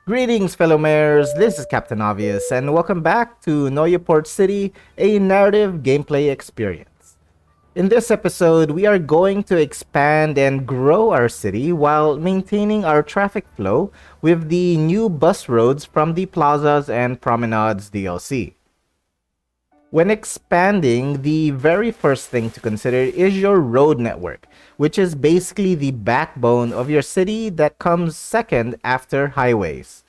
Greetings, fellow mayors. This is Captain Obvious, and welcome back to Noyou Port City, a narrative gameplay experience. In this episode, we are going to expand and grow our city while maintaining our traffic flow with the new bus roads from the Plazas and Promenades DLC. When expanding, the very first thing to consider is your road network, which is basically the backbone of your city that comes second after highways.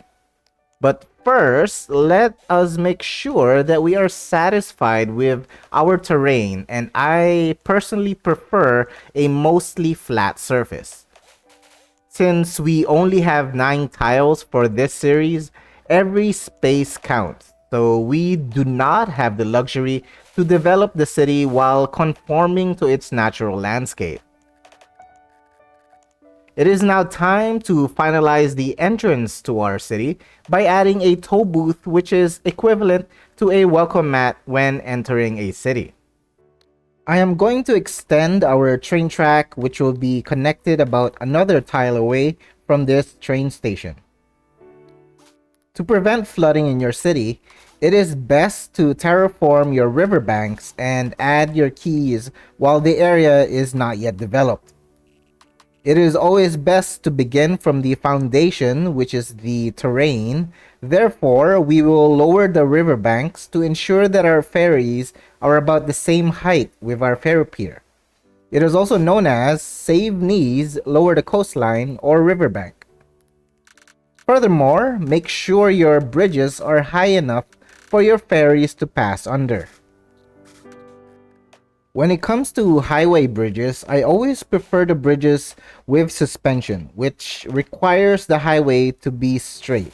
But first, let us make sure that we are satisfied with our terrain, and I personally prefer a mostly flat surface. Since we only have 9 tiles for this series, every space counts, so we do not have the luxury to develop the city while conforming to its natural landscape. It is now time to finalize the entrance to our city by adding a toll booth, which is equivalent to a welcome mat when entering a city. I am going to extend our train track, which will be connected about another tile away from this train station. To prevent flooding in your city, it is best to terraform your riverbanks and add your quays while the area is not yet developed. It is always best to begin from the foundation, which is the terrain. Therefore, we will lower the riverbanks to ensure that our ferries are about the same height with our ferry pier. It is also known as save knees, lower the coastline, or riverbank. Furthermore, make sure your bridges are high enough for your ferries to pass under. When it comes to highway bridges, I always prefer the bridges with suspension, which requires the highway to be straight.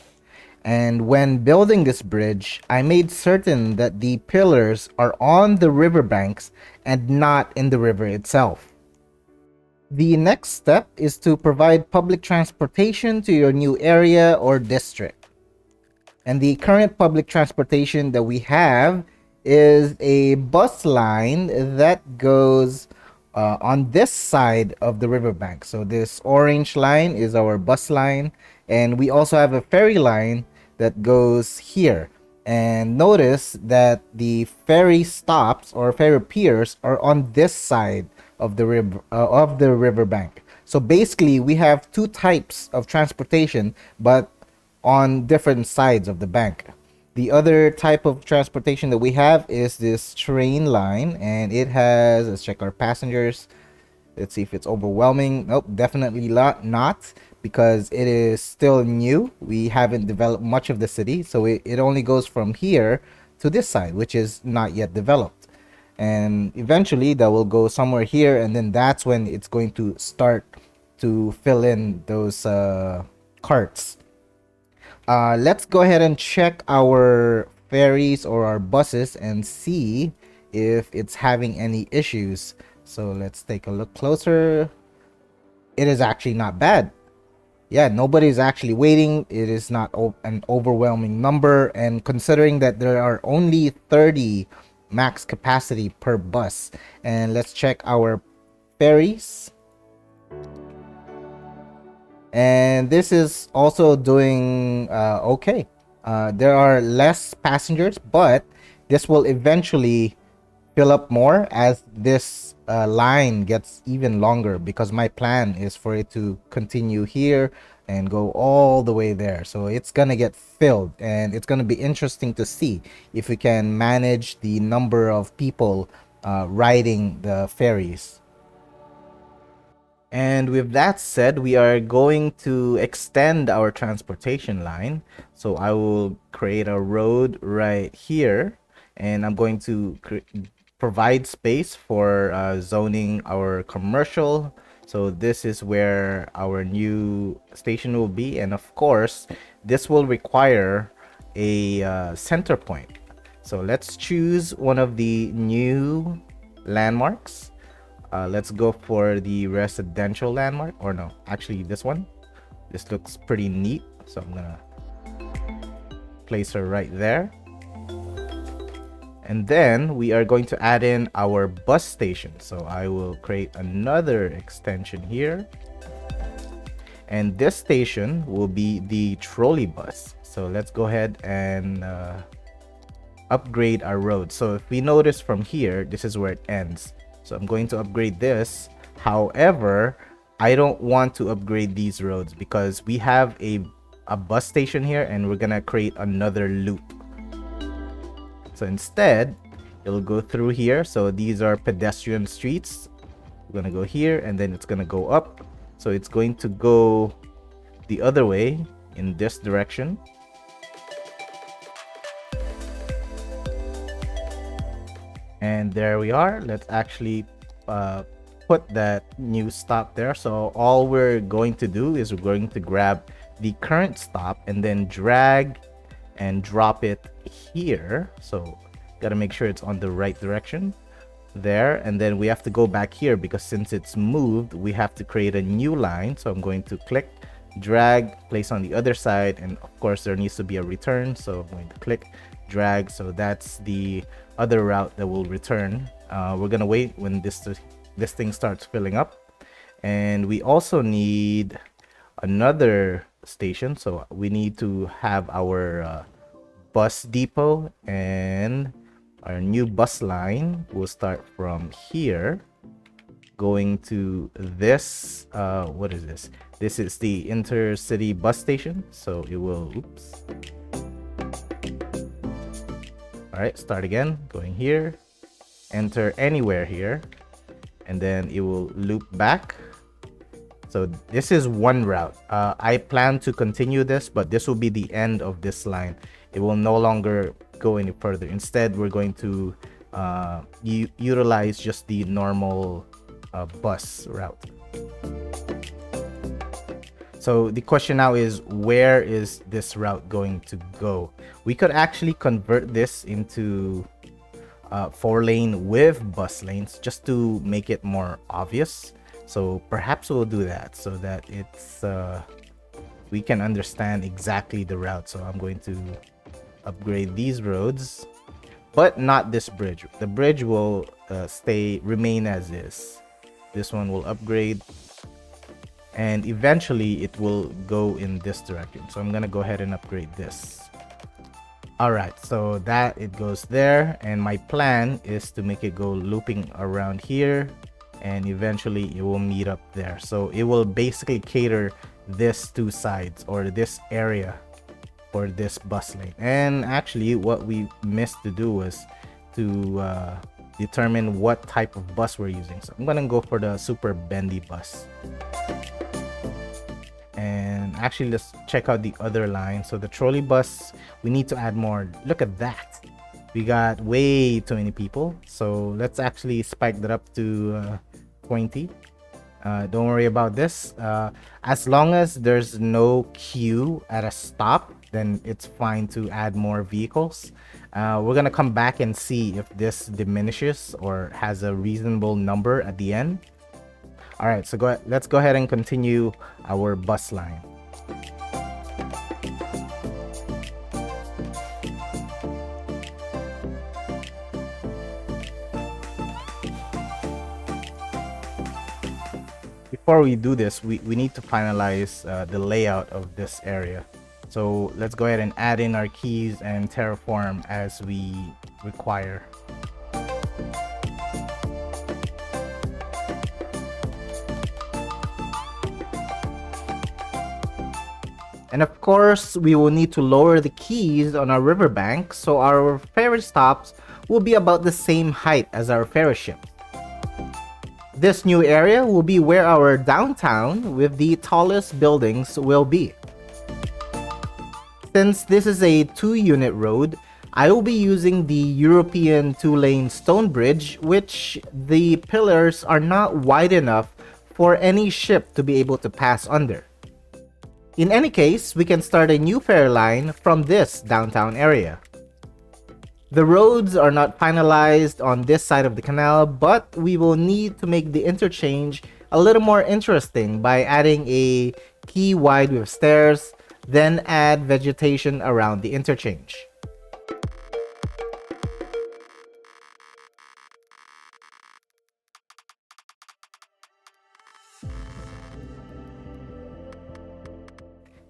And when building this bridge, I made certain that the pillars are on the riverbanks and not in the river itself. The next step is to provide public transportation to your new area or district. And the current public transportation that we have is a bus line that goes on this side of the riverbank. So this orange line is our bus line, and we also have a ferry line that goes here. And notice that the ferry stops or ferry piers are on this side of the riverbank. So basically, we have two types of transportation, but on different sides of the bank. The other type of transportation that we have is this train line, and it has, let's check our passengers. Let's see if it's overwhelming. Nope, definitely not, because it is still new. We haven't developed much of the city, so it only goes from here to this side, which is not yet developed. And eventually that will go somewhere here, and then that's when it's going to start to fill in those carts. Let's go ahead and check our ferries or our buses and see if it's having any issues. So let's take a look closer. It is actually not bad. Yeah, nobody's actually waiting. It is not an overwhelming number, and considering that there are only 30 max capacity per bus. And let's check our ferries. And this is also doing okay. There are less passengers, but this will eventually fill up more as this line gets even longer, because my plan is for it to continue here and go all the way there. So it's gonna get filled, and it's gonna be interesting to see if we can manage the number of people riding the ferries. And with that said, we are going to extend our transportation line. So I will create a road right here, and I'm going to provide space for zoning our commercial. So this is where our new station will be, and of course this will require a center point. So let's choose one of the new landmarks. Let's go for the residential landmark, or no, actually this one. This looks pretty neat, so I'm gonna place her right there. And then we are going to add in our bus station. So I will create another extension here. And this station will be the trolley bus. So let's go ahead and upgrade our road. So if we notice from here, this is where it ends. So I'm going to upgrade this. However, I don't want to upgrade these roads because we have a bus station here and we're gonna create another loop. So instead, it'll go through here. So these are pedestrian streets. We're gonna go here and then it's gonna go up. So it's going to go the other way in this direction. And there we are. Let's actually put that new stop there. So all we're going to do is we're going to grab the current stop and then drag and drop it here. So gotta make sure it's on the right direction there. And then we have to go back here because since it's moved, we have to create a new line. So I'm going to click, drag, place on the other side, and of course there needs to be a return. So I'm going to click, drag. So that's the other route that will return. We're gonna wait when this thing starts filling up. And we also need another station. So we need to have our bus depot, and our new bus line will start from here going to this. What is this? This is the intercity bus station. So it will, oops. All right, start again, going here, enter anywhere here, and then it will loop back. So this is one route. I plan to continue this, but this will be the end of this line. It will no longer go any further. Instead, we're going to utilize just the normal bus route. So the question now is, where is this route going to go? We could actually convert this into 4-lane with bus lanes just to make it more obvious. So perhaps we'll do that so that it's we can understand exactly the route. So I'm going to upgrade these roads, but not this bridge. The bridge will remain as is. This one will upgrade, and eventually it will go in this direction. So I'm gonna go ahead and upgrade this. All right, so that it goes there, and my plan is to make it go looping around here, and eventually it will meet up there. So it will basically cater this two sides or this area for this bus lane. And actually what we missed to do was to determine what type of bus we're using. So I'm gonna go for the super bendy bus. And actually let's check out the other line. So the trolley bus, we need to add more. Look at that, we got way too many people. So let's actually spike that up to 20. Don't worry about this. As long as there's no queue at a stop, then it's fine to add more vehicles. We're gonna come back and see if this diminishes or has a reasonable number at the end. All right, so let's go ahead and continue our bus line. Before we do this, we need to finalize the layout of this area. So let's go ahead and add in our keys and terraform as we require. And of course, we will need to lower the keys on our riverbank, so our ferry stops will be about the same height as our ferry ship. This new area will be where our downtown with the tallest buildings will be. Since this is a 2-unit road, I will be using the European 2-lane stone bridge, which the pillars are not wide enough for any ship to be able to pass under. In any case, we can start a new ferry line from this downtown area. The roads are not finalized on this side of the canal, but we will need to make the interchange a little more interesting by adding a quay wide with stairs, then add vegetation around the interchange.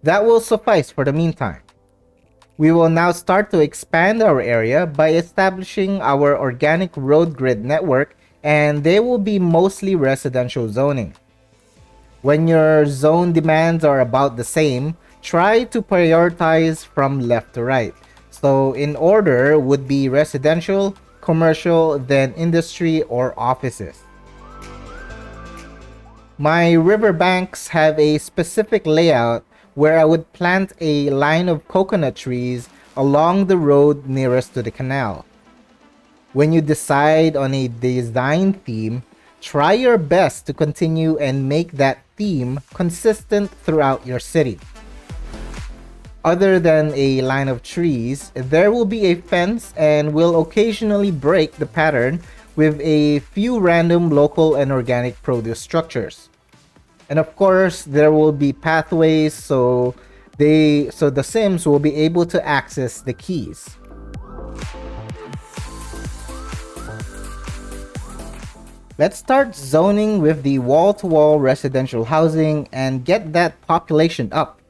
That will suffice for the meantime. We will now start to expand our area by establishing our organic road grid network, and they will be mostly residential zoning. When your zone demands are about the same, try to prioritize from left to right. So in order would be residential, commercial, then industry or offices. My riverbanks have a specific layout where I would plant a line of coconut trees along the road nearest to the canal. When you decide on a design theme, try your best to continue and make that theme consistent throughout your city. Other than a line of trees, there will be a fence and will occasionally break the pattern with a few random local and organic produce structures. And of course, there will be pathways so the Sims will be able to access the keys. Let's start zoning with the wall-to-wall residential housing and get that population up.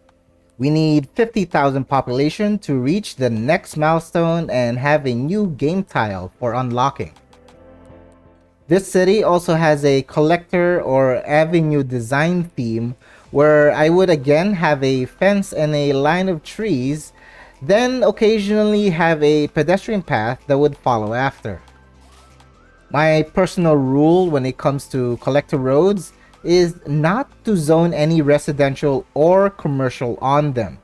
We need 50,000 population to reach the next milestone and have a new game tile for unlocking. This city also has a collector or avenue design theme where I would again have a fence and a line of trees, then occasionally have a pedestrian path that would follow after. My personal rule when it comes to collector roads is not to zone any residential or commercial on them.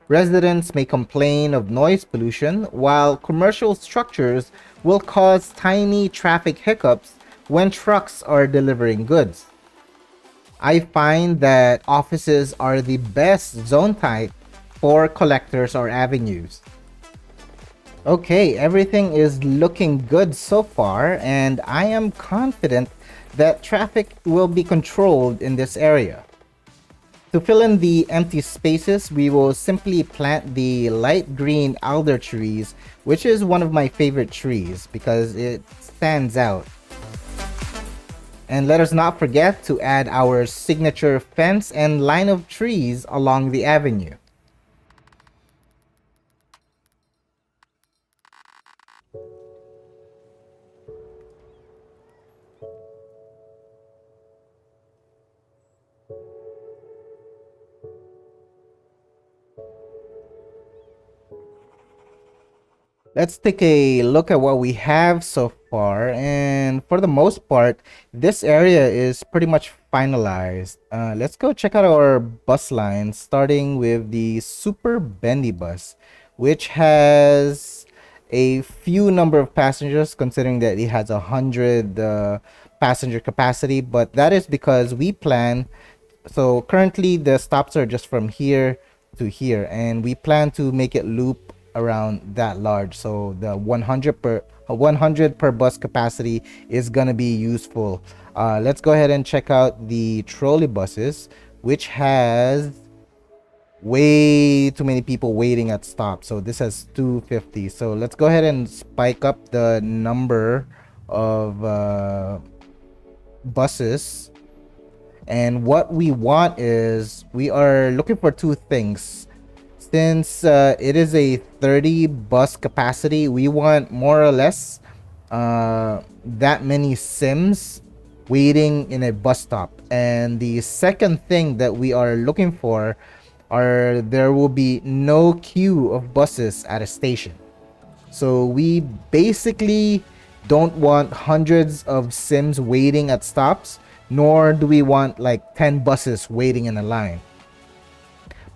Residents may complain of noise pollution, while commercial structures will cause tiny traffic hiccups when trucks are delivering goods. I find that offices are the best zone type for collectors or avenues. Okay, everything is looking good so far, and I am confident that traffic will be controlled in this area. To fill in the empty spaces, we will simply plant the light green alder trees, which is one of my favorite trees because it stands out. And let us not forget to add our signature fence and line of trees along the avenue. Let's take a look at what we have so far, and for the most part, this area is pretty much finalized. Let's go check out our bus lines, starting with the Super Bendy bus, which has a few number of passengers, considering that it has 100 passenger capacity, but that is because we plan. So currently the stops are just from here to here, and we plan to make it loop around that large, so the 100 per bus capacity is gonna be useful. Let's go ahead and check out the trolley buses, which has way too many people waiting at stops. So this has 250, so let's go ahead and spike up the number of buses. And what we want is, we are looking for two things. Since it is a 30 bus capacity, we want more or less that many Sims waiting in a bus stop. And the second thing that we are looking for are, there will be no queue of buses at a station. So we basically don't want hundreds of Sims waiting at stops, nor do we want like 10 buses waiting in a line.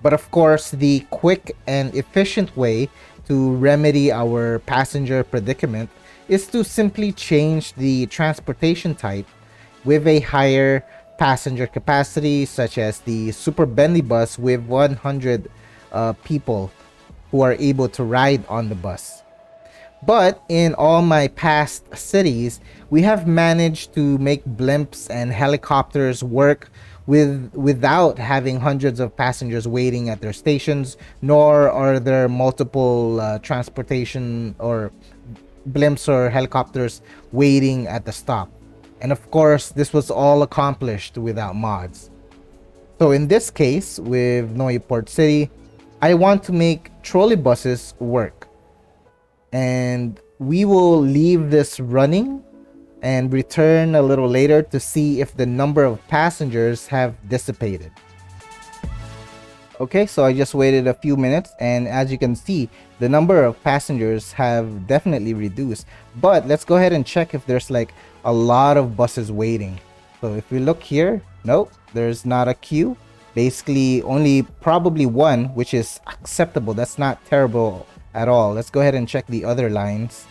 But of course, the quick and efficient way to remedy our passenger predicament is to simply change the transportation type with a higher passenger capacity, such as the Super Bendy bus with 100 people who are able to ride on the bus. But in all my past cities, we have managed to make blimps and helicopters work without having hundreds of passengers waiting at their stations, nor are there multiple transportation or blimps or helicopters waiting at the stop. And of course, this was all accomplished without mods. So in this case, with Noyou Port City, I want to make trolley buses work. And we will leave this running and return a little later to see if the number of passengers have dissipated. Okay, so I just waited a few minutes, and as you can see, the number of passengers have definitely reduced. But let's go ahead and check if there's like a lot of buses waiting. So if we look here, nope, there's not a queue. Basically, only probably one, which is acceptable. That's not terrible at all. Let's go ahead and check the other lines.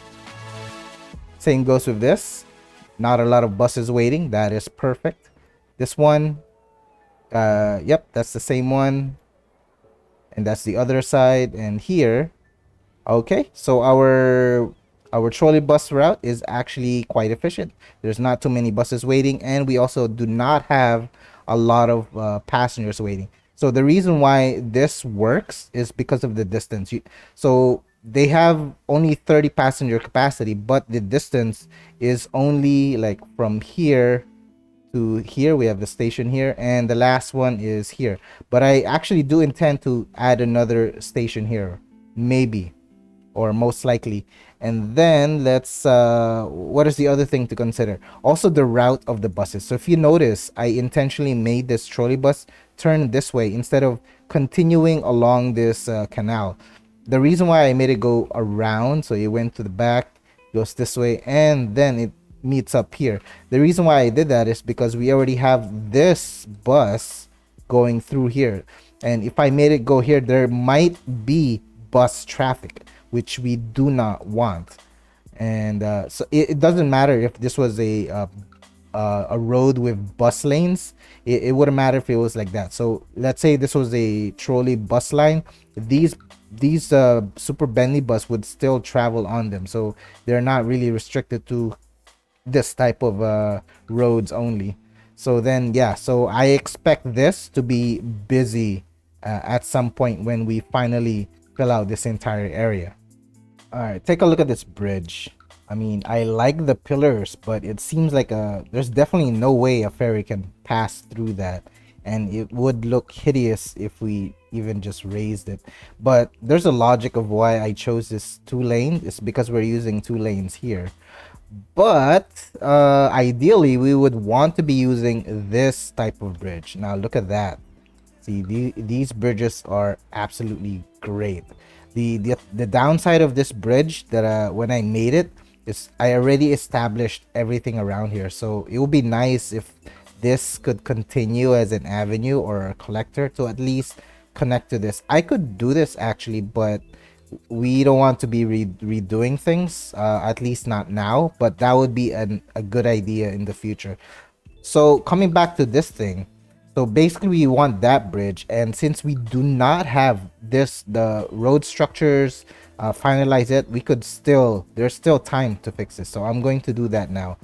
Same goes with this. Not a lot of buses waiting. That is perfect. This one, yep, that's the same one. And that's the other side. And here, okay, so our trolley bus route is actually quite efficient. There's not too many buses waiting, and we also do not have a lot of passengers waiting. So the reason why this works is because of the distance. So they have only 30 passenger capacity, but the distance is only like from here to here. We have the station here, and the last one is here. But I actually do intend to add another station here, maybe, or most likely. And then let's what is the other thing to consider? Also the route of the buses. So if you notice, I intentionally made this trolley bus turn this way instead of continuing along this canal. The reason why I made it go around, so it went to the back, goes this way, and then it meets up here. The reason why I did that is because we already have this bus going through here, and if I made it go here, there might be bus traffic, which we do not want. And so it doesn't matter if this was a road with bus lanes. It wouldn't matter if it was like that. So let's say this was a trolley bus line. These super bendy bus would still travel on them, so they're not really restricted to this type of roads only. So then, yeah, so I expect this to be busy at some point when we finally fill out this entire area. All right, take a look at this bridge. I mean, I like the pillars, but it seems like there's definitely no way a ferry can pass through that, and it would look hideous if we even just raised it. But there's a logic of why I chose this 2-lane. It's because we're using 2 lanes here. But ideally, we would want to be using this type of bridge. Now look at that. See, these bridges are absolutely great. The downside of this bridge that when I made it is I already established everything around here. So it would be nice if this could continue as an avenue or a collector to at least connect to this. I could do this actually, but we don't want to be redoing things, at least not now, but that would be a good idea in the future. So coming back to this thing, so basically we want that bridge, and since we do not have the road structures finalize it, we could still, there's still time to fix this. So I'm going to do that now.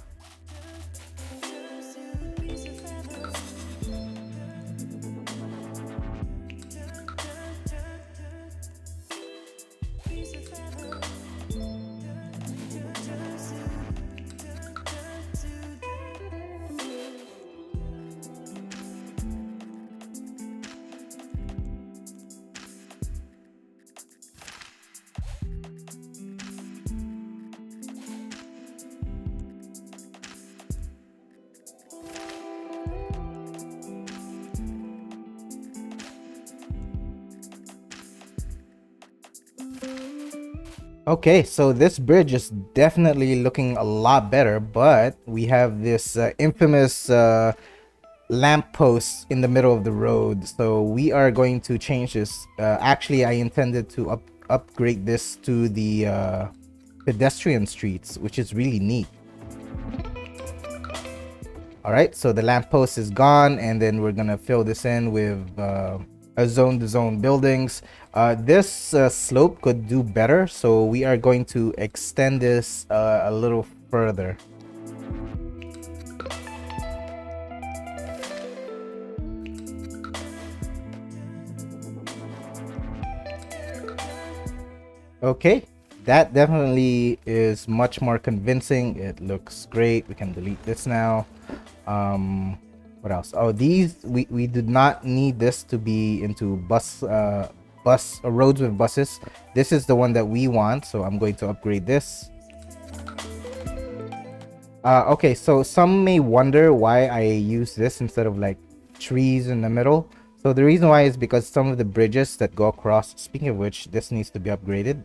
Okay, so this bridge is definitely looking a lot better, but we have this infamous lamp post in the middle of the road. So we are going to change this. Actually, I intended to upgrade this to the pedestrian streets, which is really neat. All right, so the lamp post is gone, and then we're gonna fill this in with zone-to-zone buildings. This slope could do better, so we are going to extend this a little further. Okay, that definitely is much more convincing. It looks great. We can delete this now. What else? Oh, these we did not need this to be into bus roads with buses. This is the one that we want, so I'm going to upgrade this. Okay, so some may wonder why I use this instead of like trees in the middle. So the reason why is because some of the bridges that go across, speaking of which, this needs to be upgraded.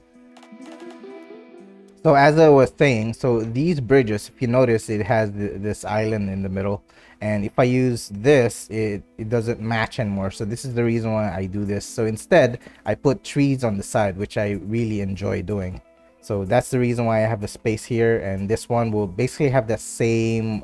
So as I was saying, so these bridges, if you notice, it has this island in the middle. And if I use this, it doesn't match anymore. So this is the reason why I do this. So instead, I put trees on the side, which I really enjoy doing. So that's the reason why I have the space here. And this one will basically have the same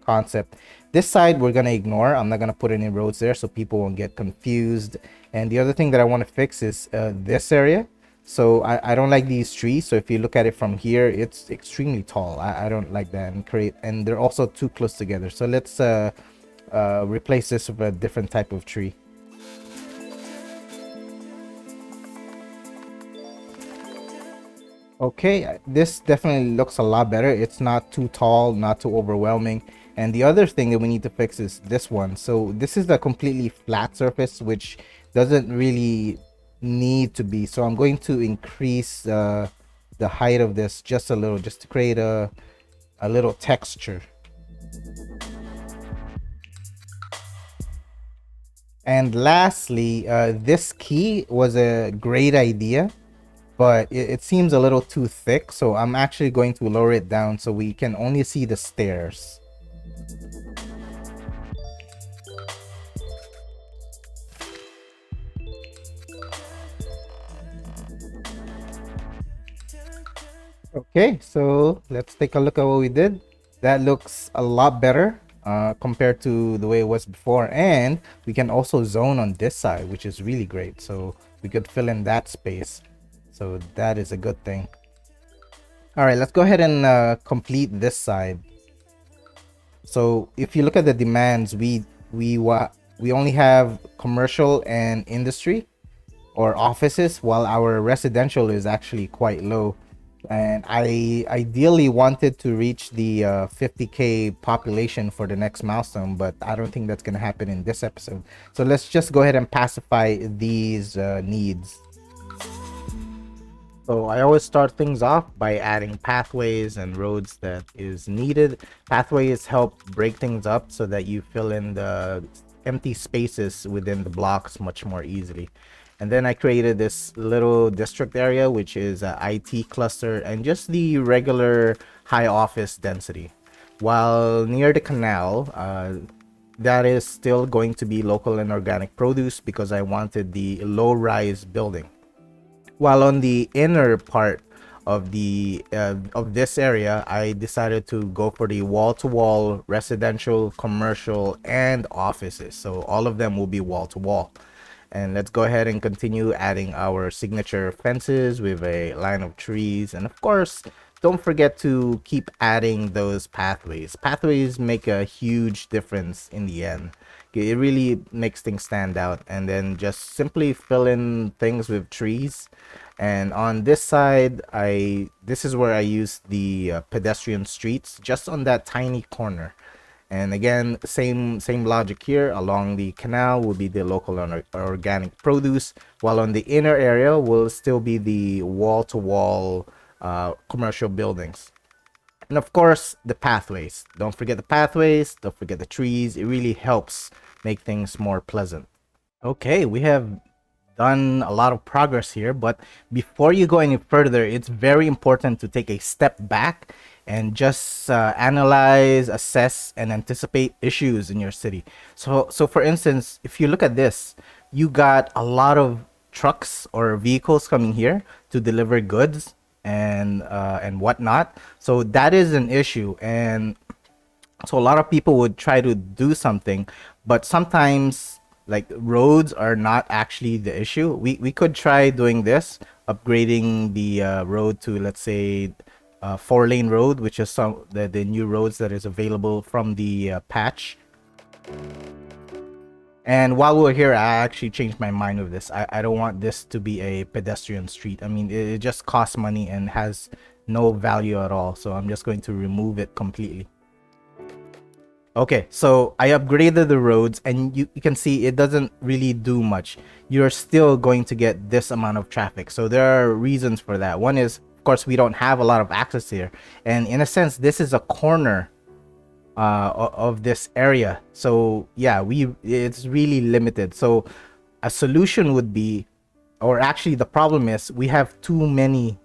concept. This side, we're going to ignore. I'm not going to put any roads there so people won't get confused. And the other thing that I want to fix is this area. So I don't like these trees. So if you look at it from here, it's extremely tall. I don't like that, and they're also too close together. So let's replace this with a different type of tree. Okay, this definitely looks a lot better. It's not too tall, not too overwhelming. And the other thing that we need to fix is this one. So this is a completely flat surface, which doesn't really need to be. So I'm going to increase the height of this just a little, just to create a little texture. And lastly, this key was a great idea, but it seems a little too thick. So I'm actually going to lower it down so we can only see the stairs. Okay, so let's take a look at what we did. That looks a lot better compared to the way it was before. And we can also zone on this side, which is really great. So we could fill in that space. So that is a good thing. All right, let's go ahead and complete this side. So if you look at the demands, we only have commercial and industry or offices, while our residential is actually quite low. And I ideally wanted to reach the 50K population for the next milestone, but I don't think that's going to happen in this episode. So let's just go ahead and pacify these needs. So I always start things off by adding pathways and roads that is needed. Pathways help break things up so that you fill in the empty spaces within the blocks much more easily. And then I created this little district area, which is a IT cluster and just the regular high office density. While near the canal, that is still going to be local and organic produce because I wanted the low-rise building. While on the inner part of this area, I decided to go for the wall-to-wall residential, commercial, and offices. So all of them will be wall-to-wall. And let's go ahead and continue adding our signature fences with a line of trees. And of course, don't forget to keep adding those pathways. Pathways make a huge difference in the end. It really makes things stand out. And then just simply fill in things with trees. And on this side, this is where I use the pedestrian streets just on that tiny corner. And again, same logic here. Along the canal will be the local organic produce, while on the inner area will still be the wall-to-wall commercial buildings. And of course, the pathways. Don't forget the pathways, don't forget the trees. It really helps make things more pleasant. Okay, we have done a lot of progress here, but before you go any further, it's very important to take a step back and just analyze, assess, and anticipate issues in your city. So for instance, if you look at this, you got a lot of trucks or vehicles coming here to deliver goods and whatnot. So that is an issue, and so a lot of people would try to do something, but sometimes like roads are not actually the issue. We could try doing this, upgrading the road to, let's say, 4-lane road, which is the new roads that is available from the patch. And while we're here, I actually changed my mind with this. I don't want this to be a pedestrian street. I mean, it just costs money and has no value at all. So I'm just going to remove it completely. Okay, so I upgraded the roads, and you can see it doesn't really do much. You're still going to get this amount of traffic. So there are reasons for that. One is, of course, we don't have a lot of access here. And in a sense, this is a corner of this area. So yeah, it's really limited. So a solution would be, or actually the problem is, we have too many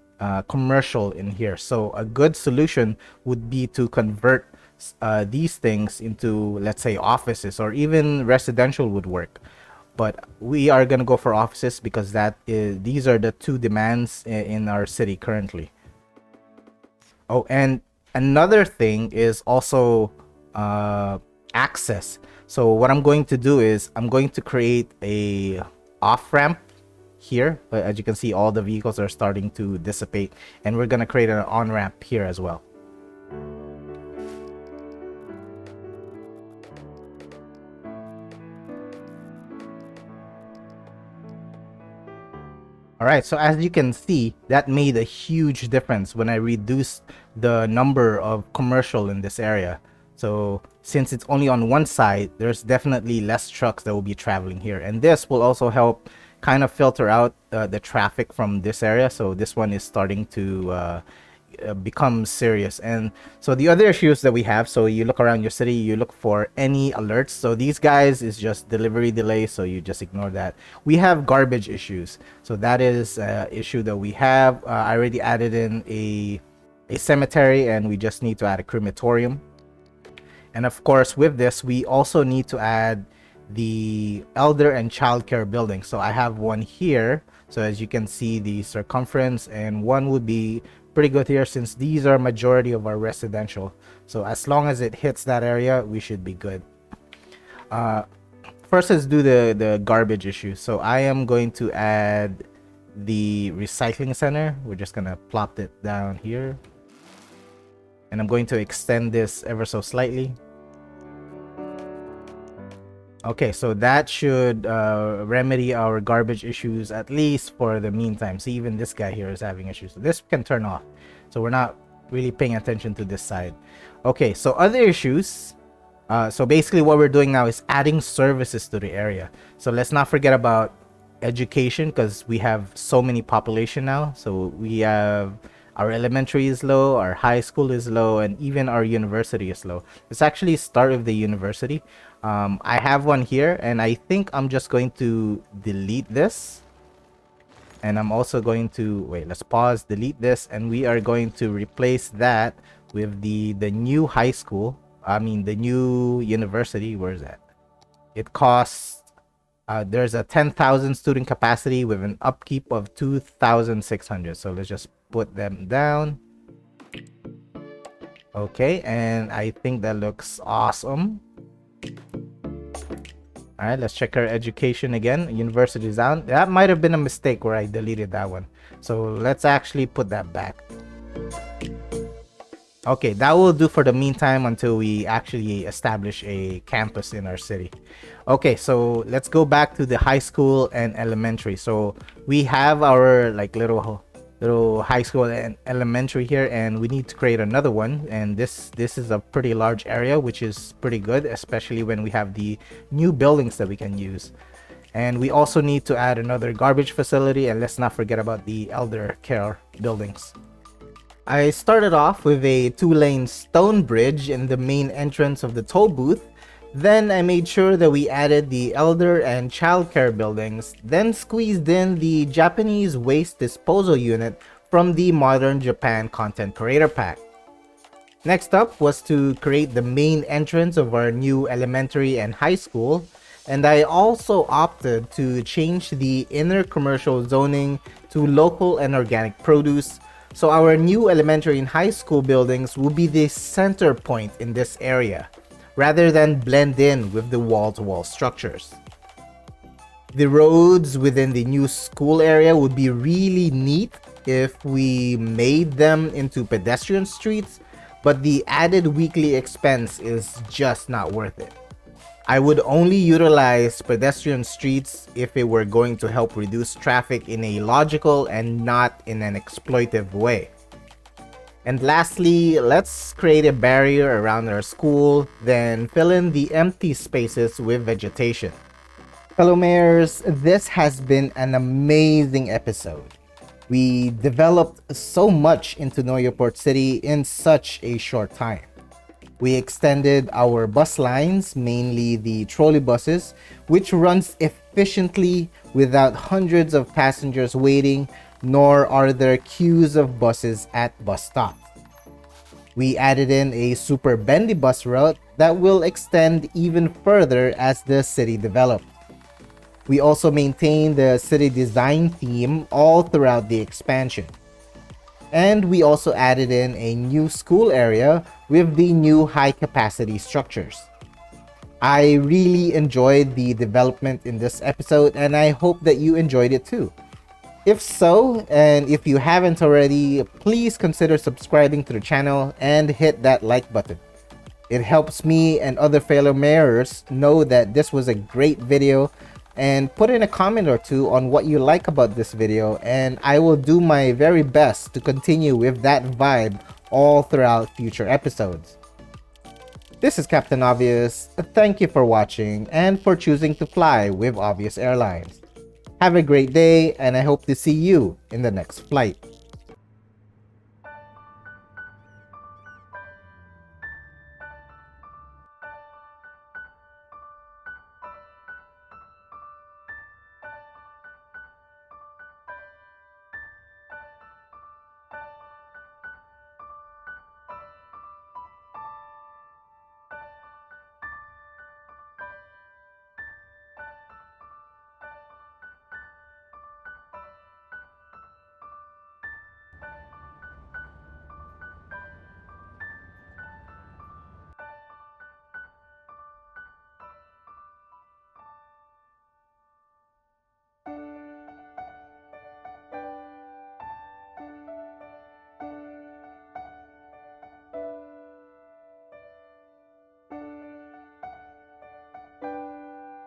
commercial in here. So a good solution would be to convert these things into, let's say, offices, or even residential would work. But we are gonna go for offices because these are the two demands in our city currently. Oh, and another thing is also access. So what I'm going to do is I'm going to create a off ramp here. But as you can see, all the vehicles are starting to dissipate, and we're gonna create an on ramp here as well. All right, so as you can see, that made a huge difference when I reduced the number of commercial in this area. So since it's only on one side, there's definitely less trucks that will be traveling here. And this will also help kind of filter out the traffic from this area. So this one is starting to become serious. And so the other issues that we have, so you look around your city, you look for any alerts. So these guys is just delivery delay, so you just ignore that. We have garbage issues, so that is an issue that we have. I already added in a cemetery, and we just need to add a crematorium. And of course, with this, we also need to add the elder and childcare building. So I have one here. So as you can see, the circumference, and one would be pretty good here since these are majority of our residential. So as long as it hits that area, we should be good. First, let's do the garbage issue. So I am going to add the recycling center. We're just gonna plop it down here, and I'm going to extend this ever so slightly. Okay, so that should remedy our garbage issues, at least for the meantime. See, even this guy here is having issues. So this can turn off. So we're not really paying attention to this side. Okay, so other issues. So basically what we're doing now is adding services to the area. So let's not forget about education, because we have so many population now. So we have our elementary is low, our high school is low, and even our university is low. Let's actually start with the university. I have one here, and I think I'm just going to delete this. And I'm also going to, wait, let's pause, delete this, and we are going to replace that with the new high school. I mean, the new university. Where is that? It costs, there's a 10,000 student capacity with an upkeep of 2,600. So let's just put them down. Okay, and I think that looks awesome. All right, let's check our education again. University is down. That might have been a mistake where I deleted that one. So let's actually put that back. Okay, that will do for the meantime until we actually establish a campus in our city. Okay, so let's go back to the high school and elementary. So we have our like little high school and elementary here, and we need to create another one. And this is a pretty large area, which is pretty good, especially when we have the new buildings that we can use. And we also need to add another garbage facility, and let's not forget about the elder care buildings. I started off with a 2-lane stone bridge in the main entrance of the toll booth. Then I made sure that we added the elder and childcare buildings, then squeezed in the Japanese waste disposal unit from the Modern Japan Content Creator Pack. Next up was to create the main entrance of our new elementary and high school, and I also opted to change the inner commercial zoning to local and organic produce. So our new elementary and high school buildings will be the center point in this area, rather than blend in with the wall-to-wall structures. The roads within the new school area would be really neat if we made them into pedestrian streets, but the added weekly expense is just not worth it. I would only utilize pedestrian streets if it were going to help reduce traffic in a logical and not in an exploitive way. And lastly, let's create a barrier around our school, then fill in the empty spaces with vegetation. Fellow mayors, this has been an amazing episode. We developed so much into Noyou Port City in such a short time. We extended our bus lines, mainly the trolley buses, which runs efficiently without hundreds of passengers waiting, nor are there queues of buses at bus stops. We added in a super bendy bus route that will extend even further as the city develops. We also maintain the city design theme all throughout the expansion. And we also added in a new school area with the new high-capacity structures. I really enjoyed the development in this episode, and I hope that you enjoyed it too. If so, and if you haven't already, please consider subscribing to the channel and hit that like button. It helps me and other fellow mayors know that this was a great video, and put in a comment or two on what you like about this video, and I will do my very best to continue with that vibe all throughout future episodes. This is Captain Obvious. Thank you for watching and for choosing to fly with Obvious Airlines. Have a great day, and I hope to see you in the next flight.